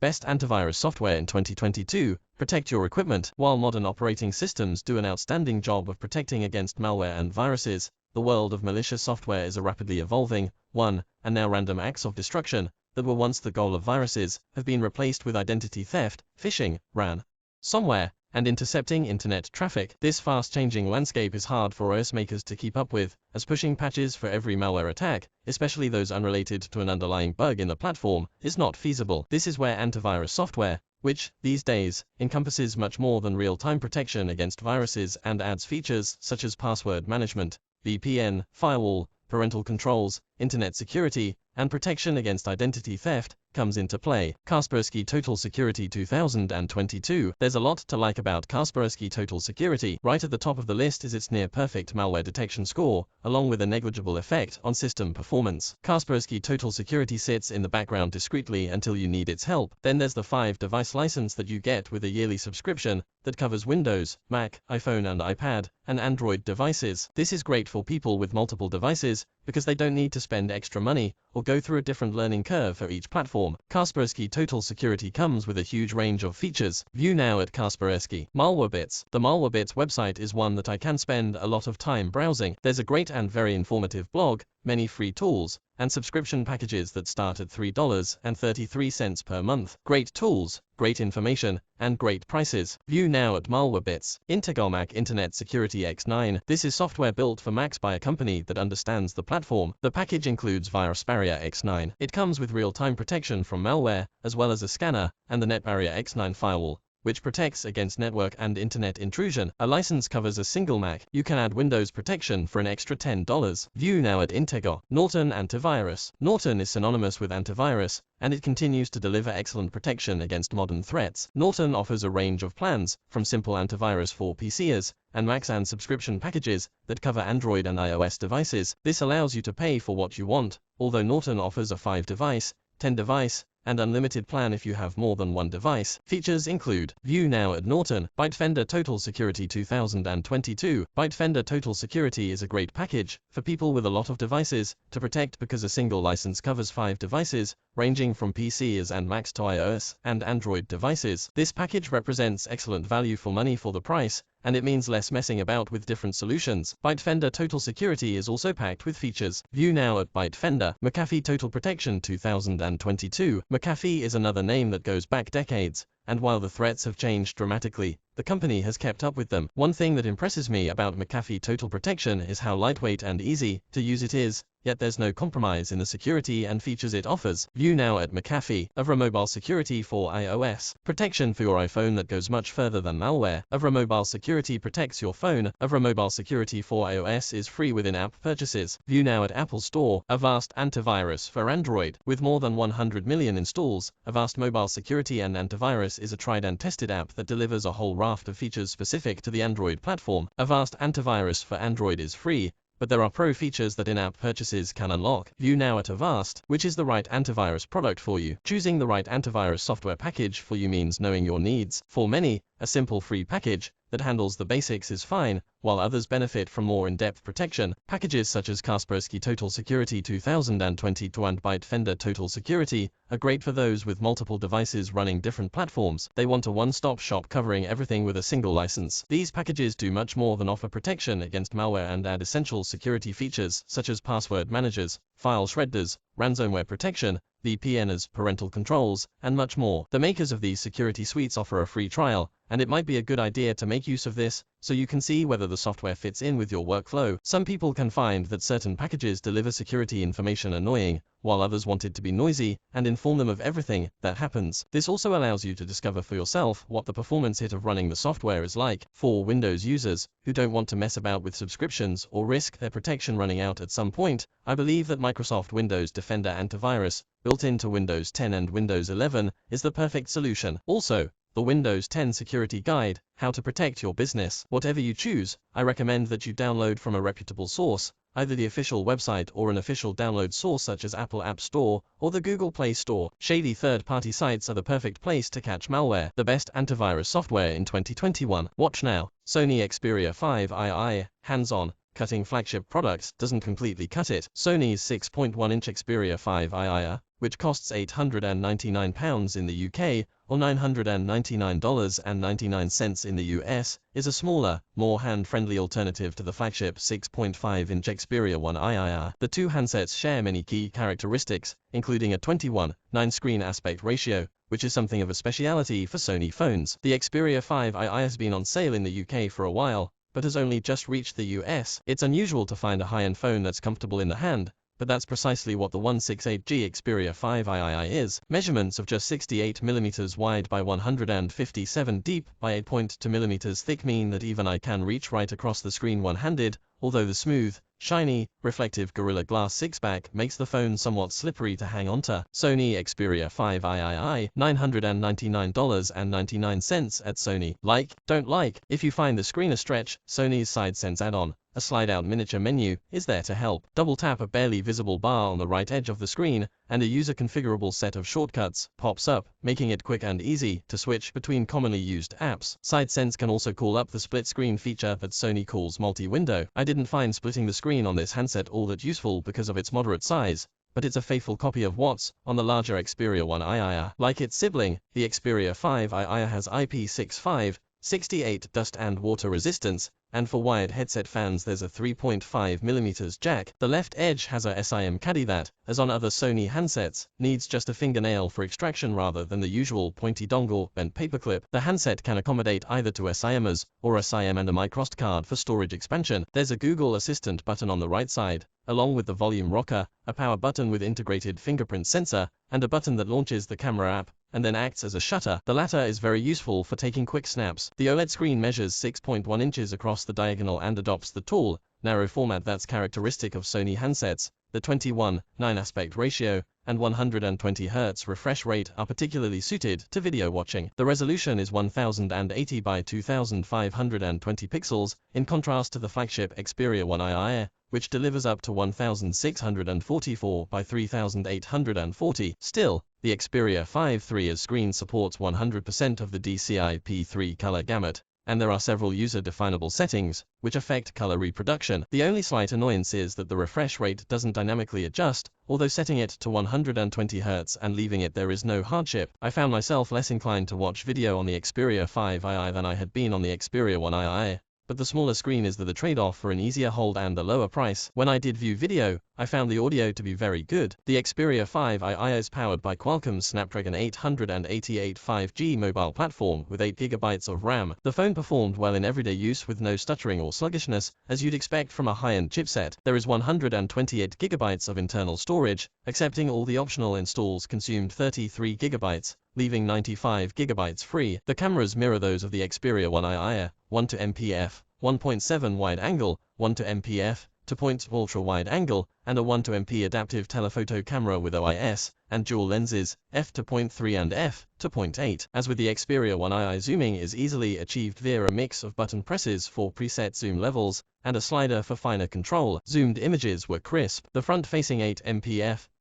Best antivirus software in 2022. Protect your equipment. While modern operating systems do an outstanding job of protecting against malware and viruses, the world of malicious software is a rapidly evolving one, and now random acts of destruction that were once the goal of viruses have been replaced with identity theft, phishing, ransomware, and intercepting internet traffic. This fast-changing landscape is hard for OS makers to keep up with, as pushing patches for every malware attack, especially those unrelated to an underlying bug in the platform, is not feasible. This is where antivirus software, which, these days, encompasses much more than real-time protection against viruses and adds features such as password management, VPN, firewall, parental controls, internet security, and protection against identity theft, comes into play. Kaspersky Total Security 2022. There's a lot to like about Kaspersky Total Security. Right at the top of the list is its near-perfect malware detection score, along with a negligible effect on system performance. Kaspersky Total Security sits in the background discreetly until you need its help. Then there's the 5-device license that you get with a yearly subscription that covers Windows, Mac, iPhone and iPad, and Android devices. This is great for people with multiple devices because they don't need to spend extra money or go through a different learning curve for each platform. Kaspersky Total Security comes with a huge range of features. View now at Kaspersky. Malwarebits. The Malwarebits website is one that I can spend a lot of time browsing. There's a great and very informative blog, many free tools, and subscription packages that start at $3.33 per month. Great tools, great information, and great prices. View now at Malwarebits. Integra Mac Internet Security X9. This is software built for Macs by a company that understands the platform. The package includes Rackspace X9. It comes with real-time protection from malware, as well as a scanner, and the NetBarrier X9 firewall, which protects against network and internet intrusion. A license covers a single Mac. You can add Windows protection for an extra $10. View now at Integra. Norton Antivirus. Norton is synonymous with antivirus, and it continues to deliver excellent protection against modern threats. Norton offers a range of plans, from simple antivirus for PCs and Macs and subscription packages that cover Android and iOS devices. This allows you to pay for what you want, although Norton offers a 5-device, 10-device, and unlimited plan if you have more than one device. Features include: view now at Norton. Bitefender Total Security 2022. Bitefender Total Security is a great package for people with a lot of devices to protect because a single license covers 5 devices, ranging from PCs and Macs to iOS and Android devices. This package represents excellent value for money for the price, and it means less messing about with different solutions. Bitefender Total Security is also packed with features. View now at Bitefender. McAfee Total Protection 2022. McAfee is another name that goes back decades, and while the threats have changed dramatically, the company has kept up with them. One thing that impresses me about McAfee Total Protection is how lightweight and easy to use it is, yet there's no compromise in the security and features it offers. View now at McAfee. Avra Mobile Security for iOS. Protection for your iPhone that goes much further than malware. Avra Mobile Security protects your phone. Avra Mobile Security for iOS is free with in-app purchases. View now at Apple Store. Avast Antivirus for Android. With more than 100 million installs, Avast Mobile Security and Antivirus is a tried and tested app that delivers a whole raft of features specific to the Android platform. Avast Antivirus for Android is free, but there are pro features that in-app purchases can unlock. View now at Avast, which is the right antivirus product for you. Choosing the right antivirus software package for you means knowing your needs. For many, a simple free package that handles the basics is fine, while others benefit from more in-depth protection. Packages such as Kaspersky Total Security 2022 and Bitefender Total Security are great for those with multiple devices running different platforms. They want a one-stop shop covering everything with a single license. These packages do much more than offer protection against malware and add essential security features such as password managers, file shredders, ransomware protection, VPNs, parental controls, and much more. The makers of these security suites offer a free trial, and it might be a good idea to make use of this, so you can see whether the software fits in with your workflow. Some people can find that certain packages deliver security information annoying, while others want it to be noisy and inform them of everything that happens. This also allows you to discover for yourself what the performance hit of running the software is like. For Windows users who don't want to mess about with subscriptions or risk their protection running out at some point, I believe that Microsoft Windows Defender Antivirus, built into Windows 10 and Windows 11, is the perfect solution. Also, the Windows 10 Security Guide, How to Protect Your Business. Whatever you choose, I recommend that you download from a reputable source, either the official website or an official download source such as Apple App Store or the Google Play Store. Shady third-party sites are the perfect place to catch malware. The best antivirus software in 2021. Watch now. Sony Xperia 5ii, hands-on. Cutting flagship products doesn't completely cut it. Sony's 6.1-inch Xperia 5ii, which costs £899 in the UK or $999.99 in the US, is a smaller, more hand-friendly alternative to the flagship 6.5-inch Xperia 1II. The two handsets share many key characteristics, including a 21:9 screen aspect ratio, which is something of a speciality for Sony phones. The Xperia 5II has been on sale in the UK for a while, but has only just reached the US. It's unusual to find a high-end phone that's comfortable in the hand, but that's precisely what the 168G Xperia 5II is. Measurements of just 68mm wide by 157 deep by 8.2mm thick mean that even I can reach right across the screen one-handed, although the smooth, shiny, reflective Gorilla Glass 6-back makes the phone somewhat slippery to hang onto. Sony Xperia 5II, $999.99 at Sony. Like, don't like. If you find the screen a stretch, Sony's SideSense add-on, a slide-out miniature menu, is there to help. Double-tap a barely visible bar on the right edge of the screen, and a user-configurable set of shortcuts pops up, making it quick and easy to switch between commonly used apps. SideSense can also call up the split-screen feature that Sony calls multi-window. I didn't find splitting the screen on this handset all that useful because of its moderate size, but it's a faithful copy of what's on the larger Xperia 1II. Like its sibling, the Xperia 5II has IP65, 68 dust and water resistance, and for wired headset fans there's a 3.5mm jack. The left edge has a SIM caddy that, as on other Sony handsets, needs just a fingernail for extraction rather than the usual pointy dongle and paperclip. The handset can accommodate either two SIMs, or a SIM and a microSD card for storage expansion. There's a Google Assistant button on the right side, along with the volume rocker, a power button with integrated fingerprint sensor, and a button that launches the camera app, and then acts as a shutter. The latter is very useful for taking quick snaps. The OLED screen measures 6.1 inches across the diagonal and adopts the tall, narrow format that's characteristic of Sony handsets. The 21:9 aspect ratio and 120Hz refresh rate are particularly suited to video watching. The resolution is 1080 by 2520 pixels, in contrast to the flagship Xperia 1II, which delivers up to 1644 by 3840. Still, the Xperia 5.3's screen supports 100% of the DCI-P3 color gamut, and there are several user-definable settings, which affect color reproduction. The only slight annoyance is that the refresh rate doesn't dynamically adjust, although setting it to 120Hz and leaving it there is no hardship. I found myself less inclined to watch video on the Xperia 5II than I had been on the Xperia 1II, but the smaller screen is the trade-off for an easier hold and a lower price. When I did view video, I found the audio to be very good. The Xperia 5II is powered by Qualcomm's Snapdragon 888 5G mobile platform with 8GB of RAM. The phone performed well in everyday use with no stuttering or sluggishness, as you'd expect from a high-end chipset. There is 128GB of internal storage, accepting all the optional installs consumed 33GB, leaving 95GB free. The cameras mirror those of the Xperia 1II, 1:MPF, 1.7 wide angle, 1:MPF, 2.0 ultra wide angle, and a 1:MP adaptive telephoto camera with OIS, and dual lenses, f2.3 and f2.8. As with the Xperia 1II, zooming is easily achieved via a mix of button presses for preset zoom levels, and a slider for finer control. Zoomed images were crisp. The front-facing 8MP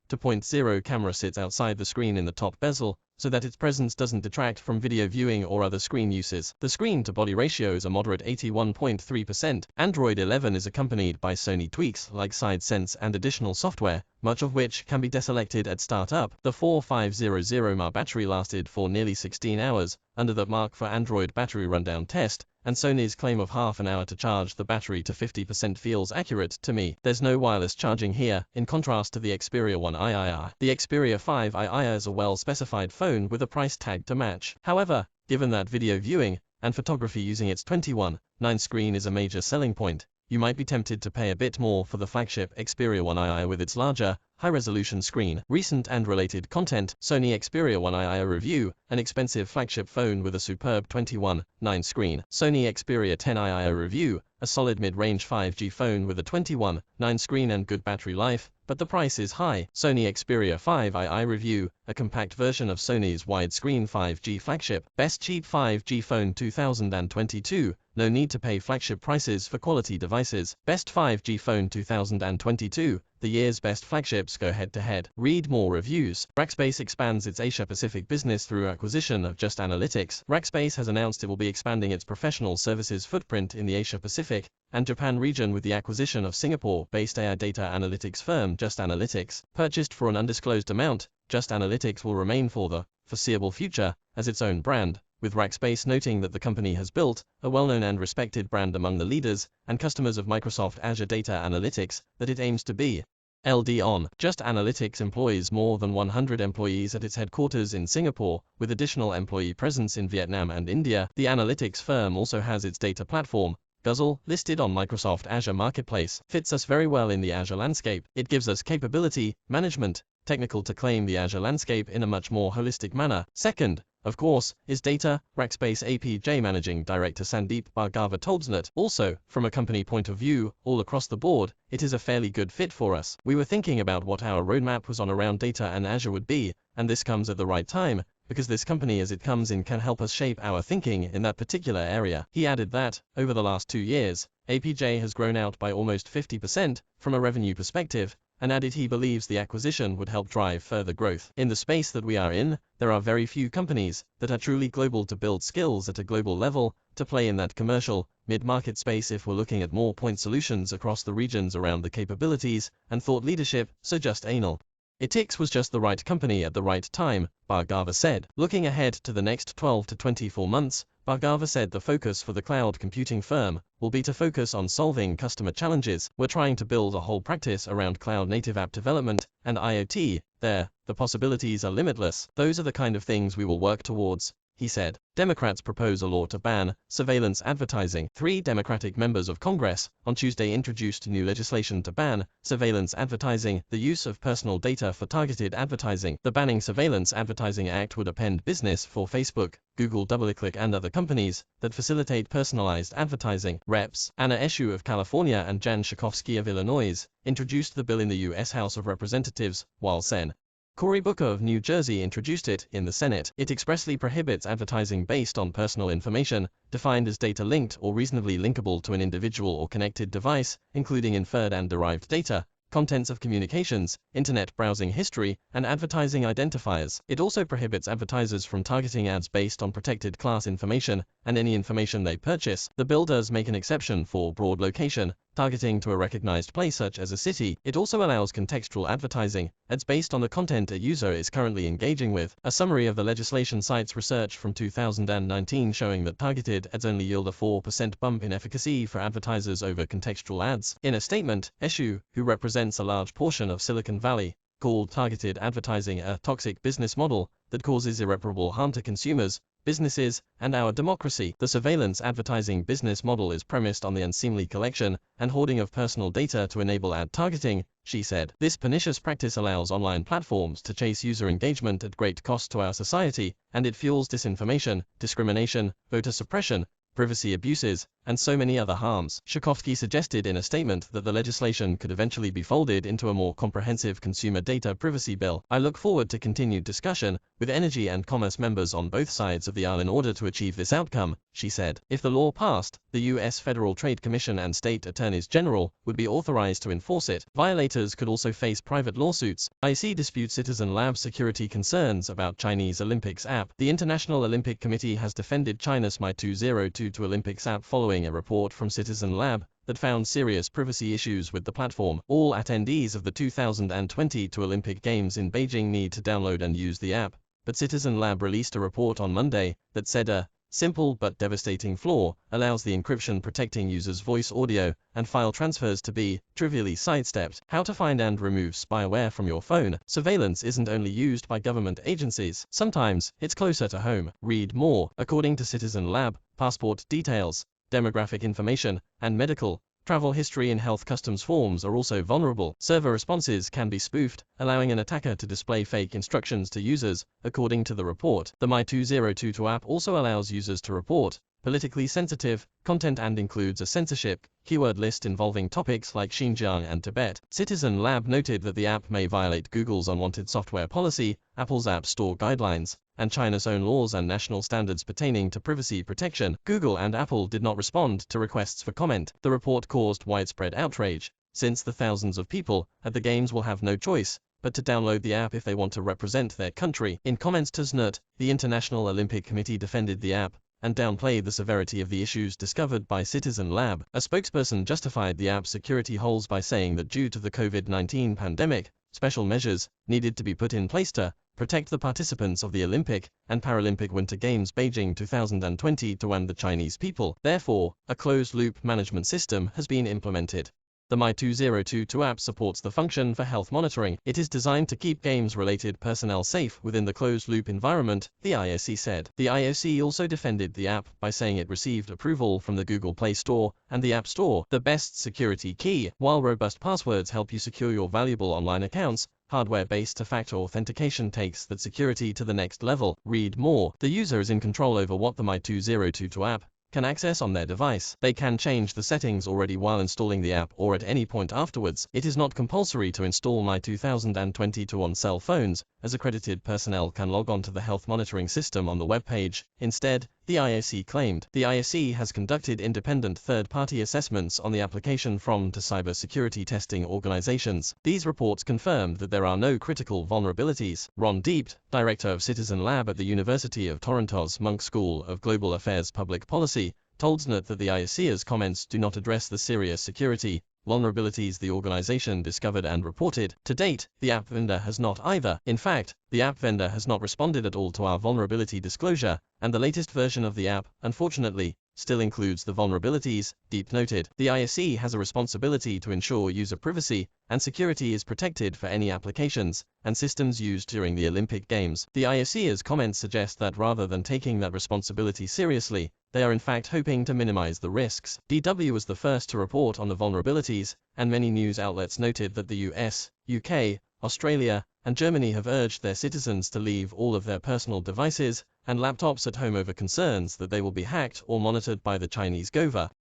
f2.0 camera sits outside the screen in the top bezel, so that its presence doesn't detract from video viewing or other screen uses. The screen-to-body ratio is a moderate 81.3%. Android 11 is accompanied by Sony tweaks like SideSense and additional software, much of which can be deselected at startup. The 4500 mAh battery lasted for nearly 16 hours, under the mark for Android battery rundown test, and Sony's claim of half an hour to charge the battery to 50% feels accurate to me. There's no wireless charging here, in contrast to the Xperia 1II. The Xperia 5II is a well-specified phone with a price tag to match. However, given that video viewing and photography using its 21:9 screen is a major selling point, you might be tempted to pay a bit more for the flagship Xperia 1II with its larger, high-resolution screen. Recent and related content: Sony Xperia 1II review, an expensive flagship phone with a superb 21:9 screen. Sony Xperia 10II review, a solid mid-range 5G phone with a 21:9 screen and good battery life, but the price is high. Sony Xperia 5II review, a compact version of Sony's widescreen 5G flagship. Best cheap 5G phone 2022. No need to pay flagship prices for quality devices. Best 5G phone 2022. the year's best flagships go head-to-head. Read more reviews. Rackspace expands its Asia-Pacific business through acquisition of Just Analytics. Rackspace has announced it will be expanding its professional services footprint in the Asia-Pacific and Japan region with the acquisition of Singapore-based AI data analytics firm Just Analytics. Purchased for an undisclosed amount, Just Analytics will remain for the foreseeable future as its own brand, with Rackspace noting that the company has built a well-known and respected brand among the leaders and customers of Microsoft Azure Data Analytics that it aims to be. LD on. Just Analytics employs more than 100 employees at its headquarters in Singapore, with additional employee presence in Vietnam and India. The analytics firm also has its data platform, Guzzle, listed on Microsoft Azure Marketplace. Fits us very well in the Azure landscape. It gives us capability, management, technical to claim the Azure landscape in a much more holistic manner. Second, of course, is data, Rackspace APJ Managing Director Sandeep Bhargava told ZNet. Also, from a company point of view, all across the board, it is a fairly good fit for us. We were thinking about what our roadmap was on around data and Azure would be, and this comes at the right time, because this company as it comes in can help us shape our thinking in that particular area. He added that, over the last 2 years, APJ has grown out by almost 50% from a revenue perspective, and added he believes the acquisition would help drive further growth. In the space that we are in, there are very few companies that are truly global to build skills at a global level, to play in that commercial, mid-market space if we're looking at more point solutions across the regions around the capabilities and thought leadership, so Just Anal. Itix was just the right company at the right time, Bhargava said. Looking ahead to the next 12 to 24 months, Bhargava said the focus for the cloud computing firm will be to focus on solving customer challenges. We're trying to build a whole practice around cloud-native app development and IoT. The possibilities are limitless. Those are the kind of things we will work towards, he said. Democrats propose a law to ban surveillance advertising. 3 Democratic members of Congress on Tuesday introduced new legislation to ban surveillance advertising, the use of personal data for targeted advertising. The Banning Surveillance Advertising Act would append business for Facebook, Google, DoubleClick and other companies that facilitate personalized advertising. Reps. Anna Eshoo of California and Jan Schakowsky of Illinois introduced the bill in the U.S. House of Representatives, while Sen. Cory Booker of New Jersey introduced it in the Senate. It expressly prohibits advertising based on personal information, defined as data linked or reasonably linkable to an individual or connected device, including inferred and derived data, contents of communications, internet browsing history, and advertising identifiers. It also prohibits advertisers from targeting ads based on protected class information and any information they purchase. The bill does make an exception for broad location targeting to a recognized place such as a city. It also allows contextual advertising, ads based on the content a user is currently engaging with. A summary of the legislation cites research from 2019 showing that targeted ads only yield a 4% bump in efficacy for advertisers over contextual ads. In a statement, Eshoo, who represents a large portion of Silicon Valley, called targeted advertising a toxic business model that causes irreparable harm to consumers, businesses, and our democracy. The surveillance advertising business model is premised on the unseemly collection and hoarding of personal data to enable ad targeting, she said. This pernicious practice allows online platforms to chase user engagement at great cost to our society, and it fuels disinformation, discrimination, voter suppression, privacy abuses, and so many other harms. Schakowsky suggested in a statement that the legislation could eventually be folded into a more comprehensive consumer data privacy bill. I look forward to continued discussion with Energy and Commerce members on both sides of the aisle in order to achieve this outcome, she said. If the law passed, the U.S. Federal Trade Commission and state attorneys general would be authorized to enforce it. Violators could also face private lawsuits. IC disputes Citizen Lab security concerns about Chinese Olympics app. The International Olympic Committee has defended China's My202 to Olympics app following a report from Citizen Lab that found serious privacy issues with the platform. All attendees of the 2022 Olympic Games in Beijing need to download and use the app, but Citizen Lab released a report on Monday that said a simple but devastating flaw allows the encryption protecting users' voice, audio, and file transfers to be trivially sidestepped. How to find and remove spyware from your phone. Surveillance isn't only used by government agencies. Sometimes it's closer to home. Read more. According to Citizen Lab, passport details, demographic information, and medical, travel history in health customs forms are also vulnerable. Server responses can be spoofed, allowing an attacker to display fake instructions to users, according to the report. The My202 app also allows users to report politically sensitive content and includes a censorship keyword list involving topics like Xinjiang and Tibet. Citizen Lab noted that the app may violate Google's unwanted software policy, Apple's App Store guidelines, and China's own laws and national standards pertaining to privacy protection. Google and Apple did not respond to requests for comment. The report caused widespread outrage, since the thousands of people at the games will have no choice but to download the app if they want to represent their country. In comments to ZNUT, the International Olympic Committee defended the app and downplayed the severity of the issues discovered by Citizen Lab. A spokesperson justified the app's security holes by saying that due to the COVID-19 pandemic, special measures needed to be put in place to protect the participants of the Olympic and Paralympic Winter Games Beijing 2022 and the Chinese people. Therefore, a closed-loop management system has been implemented. The My2022 app supports the function for health monitoring. It is designed to keep games-related personnel safe within the closed-loop environment, the IOC said. The IOC also defended the app by saying it received approval from the Google Play Store and the App Store. The best security key. While robust passwords help you secure your valuable online accounts, hardware-based two-factor authentication takes that security to the next level. Read more. The user is in control over what the My2022 app can access on their device. They can change the settings already while installing the app or at any point afterwards. It is not compulsory to install My2022 on cell phones, as accredited personnel can log on to the health monitoring system on the web page. Instead, the IOC claimed. The IOC has conducted independent third-party assessments on the application to cybersecurity testing organizations. These reports confirmed that there are no critical vulnerabilities. Ron Deept, director of Citizen Lab at the University of Toronto's Munk School of Global Affairs Public Policy, told ZNUT that the IOC's comments do not address the serious security vulnerabilities the organization discovered and reported. To date, the app vendor has not either. In fact, the app vendor has not responded at all to our vulnerability disclosure, and the latest version of the app, unfortunately, still includes the vulnerabilities, Deep noted. The IOC has a responsibility to ensure user privacy and security is protected for any applications and systems used during the Olympic Games. The IOC's comments suggest that rather than taking that responsibility seriously, they are in fact hoping to minimize the risks. DW was the first to report on the vulnerabilities, and many news outlets noted that the US, UK, Australia, and Germany have urged their citizens to leave all of their personal devices and laptops at home over concerns that they will be hacked or monitored by the Chinese government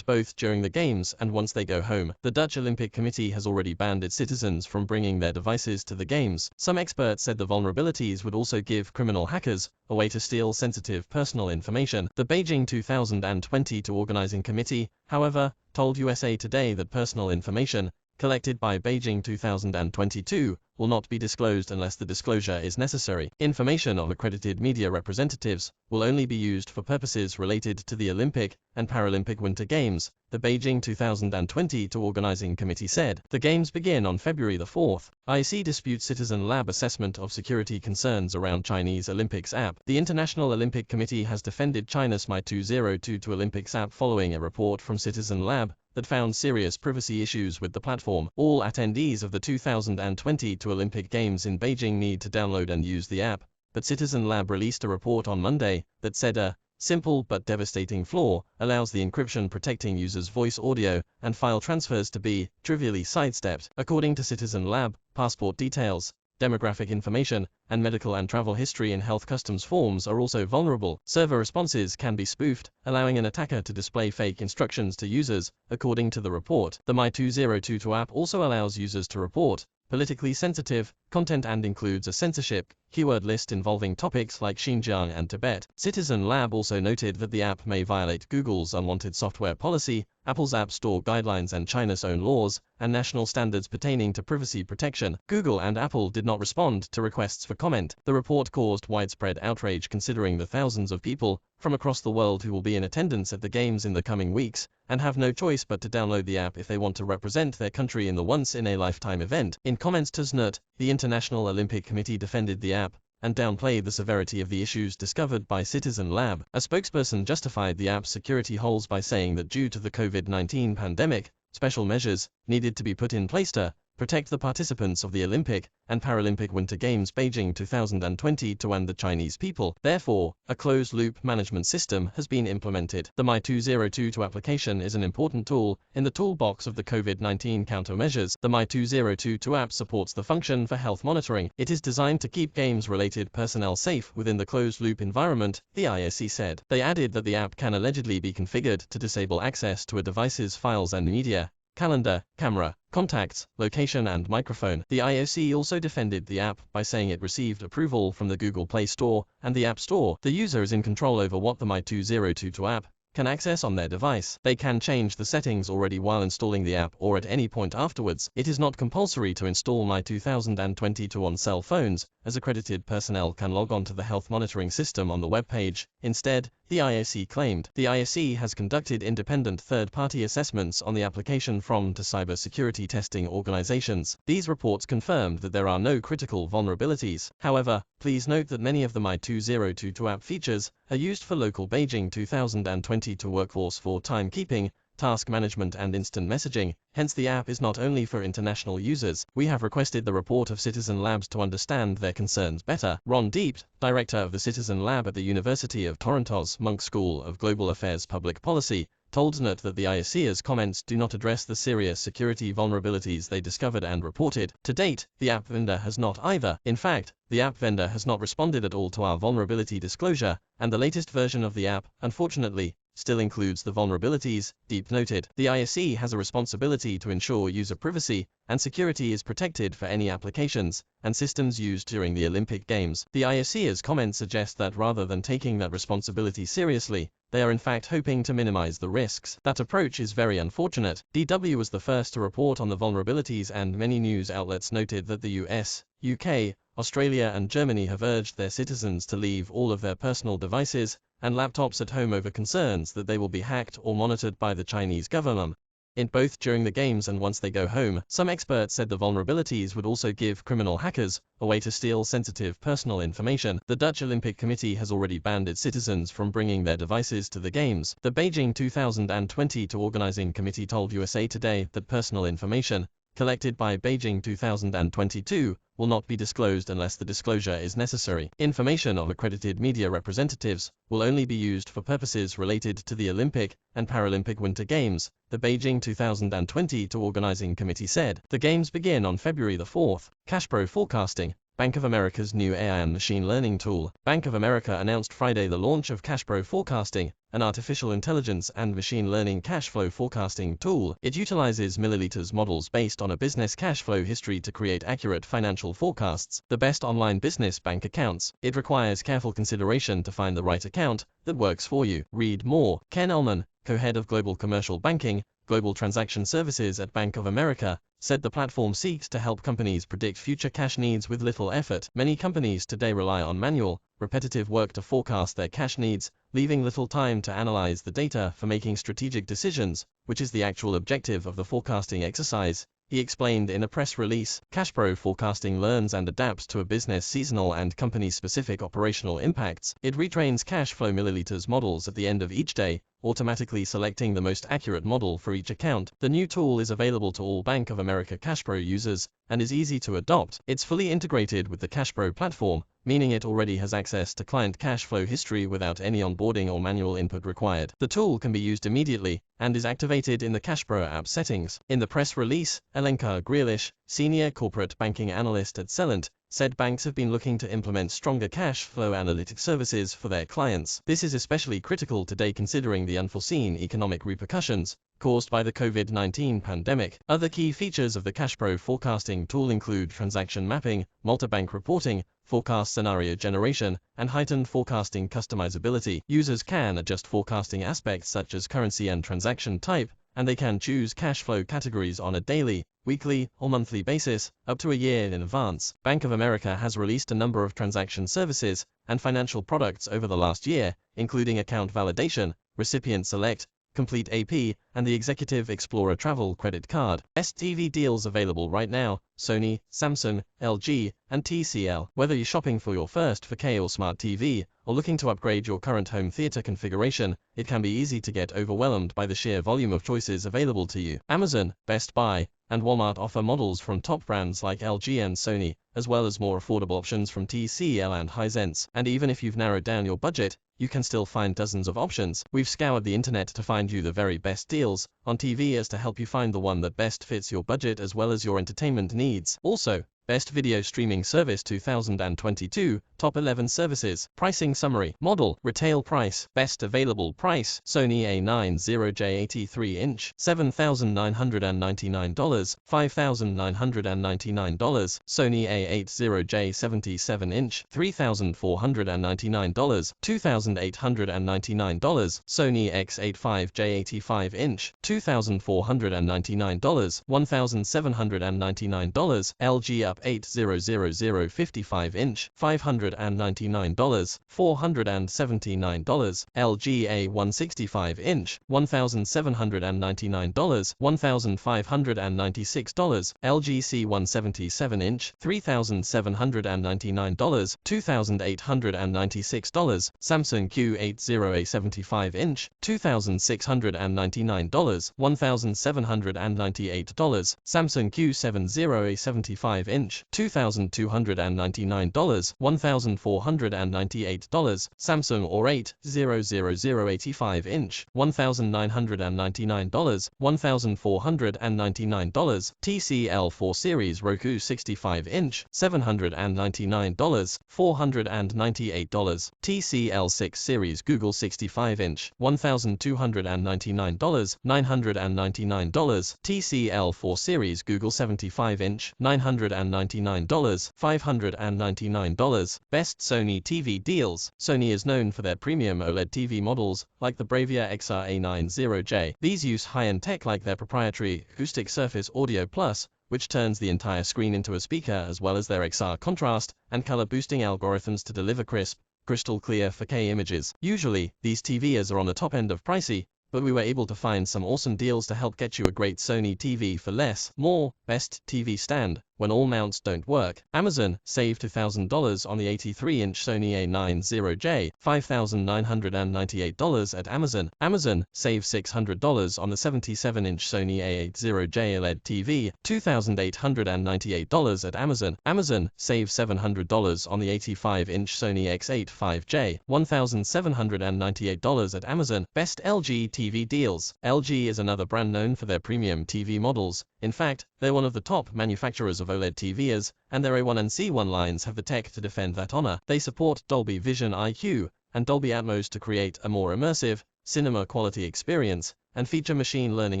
both during the games and once they go home. The Dutch Olympic Committee has already banned its citizens from bringing their devices to the games. Some experts said the vulnerabilities would also give criminal hackers a way to steal sensitive personal information. The Beijing 2022 organizing committee, however, told USA Today that personal information collected by Beijing 2022 will not be disclosed unless the disclosure is necessary. Information of accredited media representatives will only be used for purposes related to the Olympic and Paralympic Winter Games, the Beijing 2022 organizing committee said. The games begin on February the 4th. IOC disputes Citizen Lab assessment of security concerns around Chinese Olympics app. The International Olympic Committee has defended China's My2022 Olympics app following a report from Citizen Lab that found serious privacy issues with the platform. All attendees of the 2022 Olympic Games in Beijing need to download and use the app, but Citizen Lab released a report on Monday that said a simple but devastating flaw allows the encryption protecting users' voice, audio, and file transfers to be trivially sidestepped. According to Citizen Lab, passport details, demographic information, and medical and travel history in health customs forms are also vulnerable. Server responses can be spoofed, allowing an attacker to display fake instructions to users, according to the report. The My2022 app also allows users to report politically sensitive content and includes a censorship keyword list involving topics like Xinjiang and Tibet. Citizen Lab also noted that the app may violate Google's unwanted software policy, Apple's App Store guidelines, and China's own laws and national standards pertaining to privacy protection. Google and Apple did not respond to requests for comment. The report caused widespread outrage considering the thousands of people from across the world who will be in attendance at the games in the coming weeks and have no choice but to download the app if they want to represent their country in the once-in-a-lifetime event. In comments to ZNUT, the International Olympic Committee defended the app and downplayed the severity of the issues discovered by Citizen Lab. A spokesperson justified the app's security holes by saying that due to the COVID-19 pandemic, special measures needed to be put in place to protect the participants of the Olympic and Paralympic Winter Games Beijing 2022 and the Chinese people. Therefore, a closed-loop management system has been implemented. The My2022 application is an important tool in the toolbox of the COVID-19 countermeasures. The My2022 app supports the function for health monitoring. It is designed to keep games-related personnel safe within the closed-loop environment, the IOC said. They added that the app can allegedly be configured to disable access to a device's files and media, calendar, camera, contacts, location, and microphone. The IOC also defended the app by saying it received approval from the Google Play Store and the App Store. The user is in control over what the My2022 app can access on their device. They can change the settings already while installing the app or at any point afterwards. It is not compulsory to install My 2022 on cell phones, as accredited personnel can log on to the health monitoring system on the web page. Instead, the IAC claimed. The IAC has conducted independent third-party assessments on the application from to cybersecurity testing organizations. These reports confirmed that there are no critical vulnerabilities. However, please note that many of the My 2022 app features are used for local Beijing 2022 workforce for timekeeping, task management and instant messaging, hence the app is not only for international users. We have requested the report of Citizen Labs to understand their concerns better. Ron Deept, director of the Citizen Lab at the University of Toronto's Munk School of Global Affairs Public Policy, told NET that the IAC's comments do not address the serious security vulnerabilities they discovered and reported. To date, the app vendor has not either. In fact, the app vendor has not responded at all to our vulnerability disclosure, and the latest version of the app, unfortunately, still includes the vulnerabilities, Deep noted. The IAC has a responsibility to ensure user privacy and security is protected for any applications and systems used during the Olympic Games. The IAC's comments suggest that rather than taking that responsibility seriously, they are in fact hoping to minimize the risks. That approach is very unfortunate. DW was the first to report on the vulnerabilities, and many news outlets noted that the US, UK, Australia and Germany have urged their citizens to leave all of their personal devices and laptops at home over concerns that they will be hacked or monitored by the Chinese government. In both during the games and once they go home, some experts said the vulnerabilities would also give criminal hackers a way to steal sensitive personal information. The Dutch Olympic Committee has already banned its citizens from bringing their devices to the games. The Beijing 2022 organizing committee told USA Today that personal information collected by Beijing 2022 will not be disclosed unless the disclosure is necessary. Information of accredited media representatives will only be used for purposes related to the Olympic and Paralympic Winter Games, the Beijing 2022 organizing committee said. The games begin on February the 4th. CashPro Forecasting, Bank of America's new AI and machine learning tool. Bank of America announced Friday the launch of CashPro Forecasting, an artificial intelligence and machine learning cash flow forecasting tool. It utilizes milliliters models based on a business cash flow history to create accurate financial forecasts. The best online business bank accounts. It requires careful consideration to find the right account that works for you. Read more. Ken Ullman, co-head of Global Commercial Banking, Global Transaction Services at Bank of America, said the platform seeks to help companies predict future cash needs with little effort. Many companies today rely on manual, repetitive work to forecast their cash needs, leaving little time to analyze the data for making strategic decisions, which is the actual objective of the forecasting exercise. He explained in a press release. CashPro Forecasting learns and adapts to a business seasonal and company-specific operational impacts. It retrains cash flow milliliters models at the end of each day, automatically selecting the most accurate model for each account. The new tool is available to all Bank of America CashPro users and is easy to adopt. It's fully integrated with the CashPro platform, meaning it already has access to client cash flow history without any onboarding or manual input required. The tool can be used immediately and is activated in the CashPro app settings. In the press release, Alenka Grealish, senior corporate banking analyst at Celent, said banks have been looking to implement stronger cash flow analytic services for their clients. This is especially critical today considering the unforeseen economic repercussions caused by the COVID-19 pandemic. Other key features of the CashPro forecasting tool include transaction mapping, multi-bank reporting, forecast scenario generation, and heightened forecasting customizability. Users can adjust forecasting aspects such as currency and transaction type, and they can choose cash flow categories on a daily, weekly, or monthly basis, up to a year in advance. Bank of America has released a number of transaction services and financial products over the last year, including account validation, recipient select, Complete AP, and the Executive Explorer Travel Credit Card. Best TV deals available right now: Sony, Samsung, LG, and TCL. Whether you're shopping for your first 4K or smart TV, or looking to upgrade your current home theater configuration, it can be easy to get overwhelmed by the sheer volume of choices available to you. Amazon, Best Buy, and Walmart offer models from top brands like LG and Sony, as well as more affordable options from TCL and Hisense. And even if you've narrowed down your budget, you can still find dozens of options. We've scoured the internet to find you the very best deals on TV as to help you find the one that best fits your budget as well as your entertainment needs. Also, Best Video Streaming Service 2022, Top 11 Services, Pricing Summary, Model, Retail Price, Best Available Price, Sony A90J 83-inch, $7,999, $5,999, Sony A80J 77-inch, $3,499, $2,899, Sony X85J 85-inch, $2,499, $1,799, LG Up 8000 55-inch, $599, $479, LG A165-inch, $1,799, $1,596, LG C177-inch, $3,799, $2,896, Samsung Q80A 75-inch, $2,699, $1,798, Samsung Q70A 75-inch, $2,299, $1,498, Samsung OR8 00085-inch, $1,999, $1,499, TCL 4 Series Roku 65-inch, $799, $498, TCL 6 Series Google 65-inch, $1,299, $999, TCL 4 Series Google 75-inch, $999, $599. Best Sony TV Deals. Sony is known for their premium OLED TV models, like the Bravia XR-A90J. These use high-end tech like their proprietary Acoustic Surface Audio Plus, which turns the entire screen into a speaker, as well as their XR contrast and color boosting algorithms to deliver crisp, crystal clear 4K images. Usually, these TVs are on the top end of pricey, but we were able to find some awesome deals to help get you a great Sony TV for less. More. Best TV Stand. When all mounts don't work. Amazon, save $2,000 on the 83-inch Sony A90J, $5,998 at Amazon. Amazon, save $600 on the 77-inch Sony A80J OLED TV, $2,898 at Amazon. Amazon, save $700 on the 85-inch Sony X85J, $1,798 at Amazon. Best LG TV Deals. LG is another brand known for their premium TV models. In fact, they're one of the top manufacturers of OLED TVs, and their A1 and C1 lines have the tech to defend that honor. They support Dolby Vision IQ and Dolby Atmos to create a more immersive, cinema-quality experience, and feature machine learning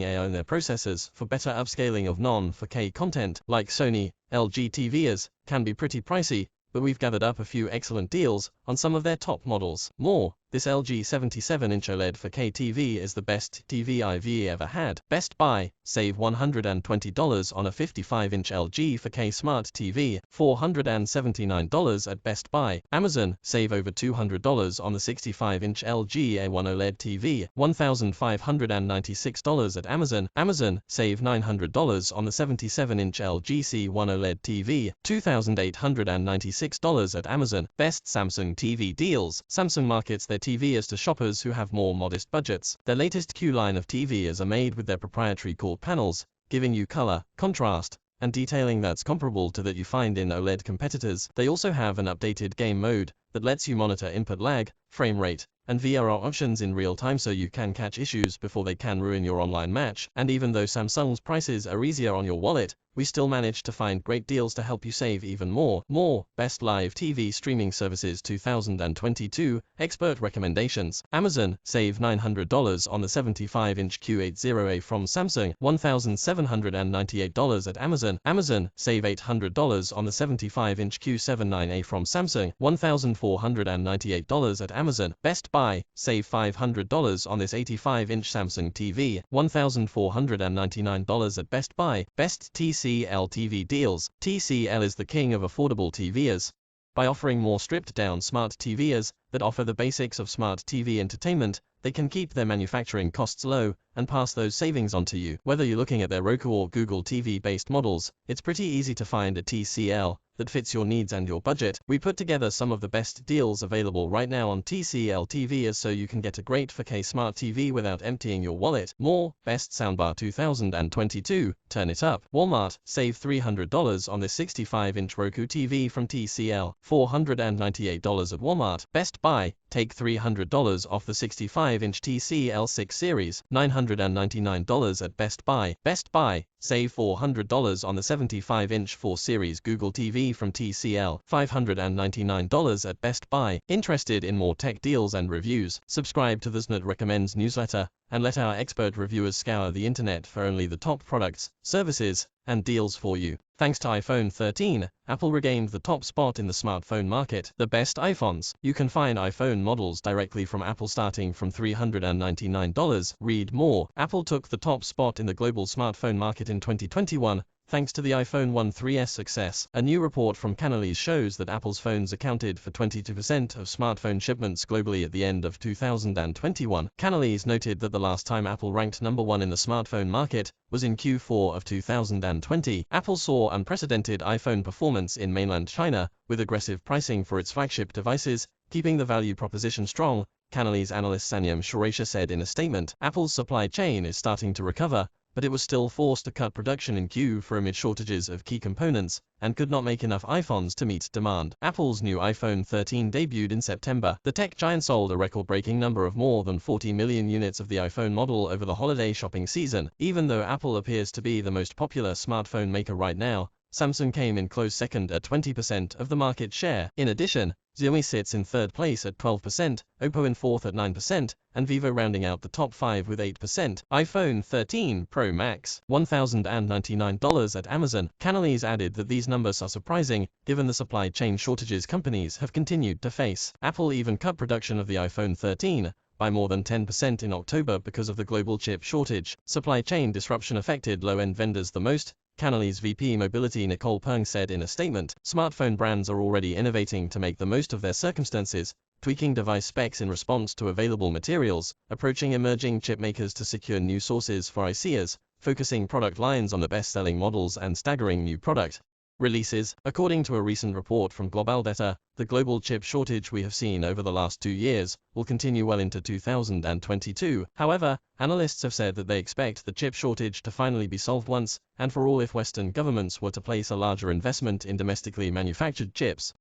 AI in their processors for better upscaling of non-4K content. Like Sony, LG TVs can be pretty pricey, but we've gathered up a few excellent deals on some of their top models. More. This LG 77-inch OLED 4K TV is the best TV I've ever had. Best Buy, save $120 on a 55-inch LG 4K Smart TV, $479 at Best Buy. Amazon, save over $200 on the 65-inch LG A1 OLED TV, $1,596 at Amazon. Amazon, save $900 on the 77-inch LG C1 OLED TV, $2,896 at Amazon. Best Samsung TV Deals. Samsung markets their TVs to shoppers who have more modest budgets. Their latest Q line of TVs are made with their proprietary cool panels, giving you color, contrast, and detailing that's comparable to that you find in OLED competitors. They also have an updated game mode that lets you monitor input lag, frame rate, and VRR options in real time, so you can catch issues before they can ruin your online match. And even though Samsung's prices are easier on your wallet, we still managed to find great deals to help you save even more. Best Live TV Streaming Services 2022, Expert Recommendations. Amazon, save $900 on the 75-inch Q80A from Samsung, $1,798 at Amazon. Amazon, save $800 on the 75-inch Q79A from Samsung, $1,498 at Amazon. Best Buy, save $500 on this 85-inch Samsung TV, $1,499 at Best Buy. Best TCL TV Deals. TCL is the king of affordable TVs. By offering more stripped-down smart TVs that offer the basics of smart TV entertainment, they can keep their manufacturing costs low and pass those savings on to you. Whether you're looking at their Roku or Google TV-based models, it's pretty easy to find a TCL that fits your needs and your budget. We put together some of the best deals available right now on TCL TV so you can get a great 4K smart TV without emptying your wallet. More, best soundbar 2022, turn it up. Walmart, save $300 on this 65-inch Roku TV from TCL, $498 at Walmart. Best Buy, take $300 off the 65-inch TCL 6 series, $999 at Best Buy. Best Buy, save $400 on the 75-inch 4 series Google TV from TCL, $599 at Best Buy. Interested in more tech deals and reviews? Subscribe to the Znut Recommends newsletter and let our expert reviewers scour the internet for only the top products, services, and deals for you. Thanks to iPhone 13, Apple regained the top spot in the smartphone market. The best iPhones. You can find iPhone models directly from Apple starting from $399. Read more. Apple took the top spot in the global smartphone market in 2021, thanks to the iPhone 13's success. A new report from Canalys shows that Apple's phones accounted for 22% of smartphone shipments globally at the end of 2021. Canalys noted that the last time Apple ranked number 1 in the smartphone market was in Q4 of 2020. Apple saw unprecedented iPhone performance in mainland China, with aggressive pricing for its flagship devices, keeping the value proposition strong. Canalys analyst Sanyam Shureisha said in a statement, Apple's supply chain is starting to recover, but it was still forced to cut production in Q4 amid shortages of key components, and could not make enough iPhones to meet demand. Apple's new iPhone 13 debuted in September. The tech giant sold a record-breaking number of more than 40 million units of the iPhone model over the holiday shopping season. Even though Apple appears to be the most popular smartphone maker right now, Samsung came in close second at 20% of the market share. In addition, Xiaomi sits in third place at 12%, Oppo in fourth at 9%, and Vivo rounding out the top 5 with 8%. iPhone 13 Pro Max, $1,099 at Amazon. Canalys added that these numbers are surprising, given the supply chain shortages companies have continued to face. Apple even cut production of the iPhone 13 by more than 10% in October because of the global chip shortage. Supply chain disruption affected low-end vendors the most, Canalys VP Mobility Nicole Peng said in a statement. Smartphone brands are already innovating to make the most of their circumstances, tweaking device specs in response to available materials, approaching emerging chip makers to secure new sources for ICs, focusing product lines on the best-selling models and staggering new product releases. According to a recent report from GlobalData, the global chip shortage we have seen over the last 2 years will continue well into 2022. However, analysts have said that they expect the chip shortage to finally be solved once and for all if Western governments were to place a larger investment in domestically manufactured chips.